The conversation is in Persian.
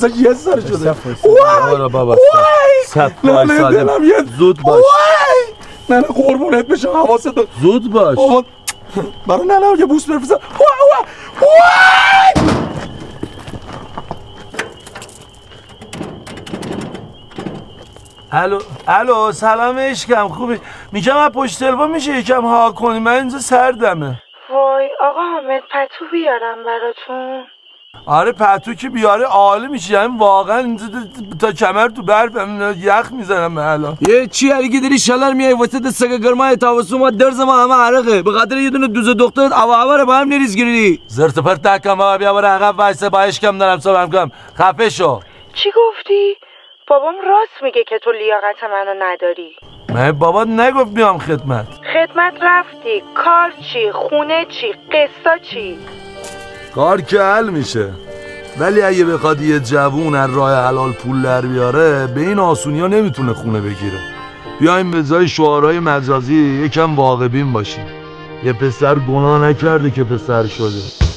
حواسش یه سر شده. برو بابا صد زود باش. نه قربونت بشم حواست زود باش. برای نه یه بوس بفرستم. الو سلام عشقم خوبی؟ میگم از پشت تلفن میشه یکم ها کنی من اینجا سردمه. وای آقا حامد پتو بیارم براتون؟ آره پتو که بیاره عالی میشه، یعنی واقعا اینجا تا کمر تو برف یخ میزنم الان. یه چی هرگی داری شلر میای وسط سگ گرمای تابستون ما درز ما همه عرقه به خاطر یه دونه دوز دخترت اوا با هم نریز گیری. زرت و پرت نکن بیا برو عقب وایسه با عشقم دارم صحبت کنم. خفه شو. چی گفتی؟ بابام راست میگه که تو لیاقت منو نداری. من بابا نگفت میام خدمت رفتی، کار چی؟ خونه چی؟ قسطا چی؟ کار که حل میشه، ولی اگه بخواد یه جوون از راه حلال پول در بیاره به این آسونی ها نمیتونه خونه بگیره. بیایم به جای شعارهای مجازی یکم واقع بین باشیم. یه پسر گناه نکرده که پسر شده.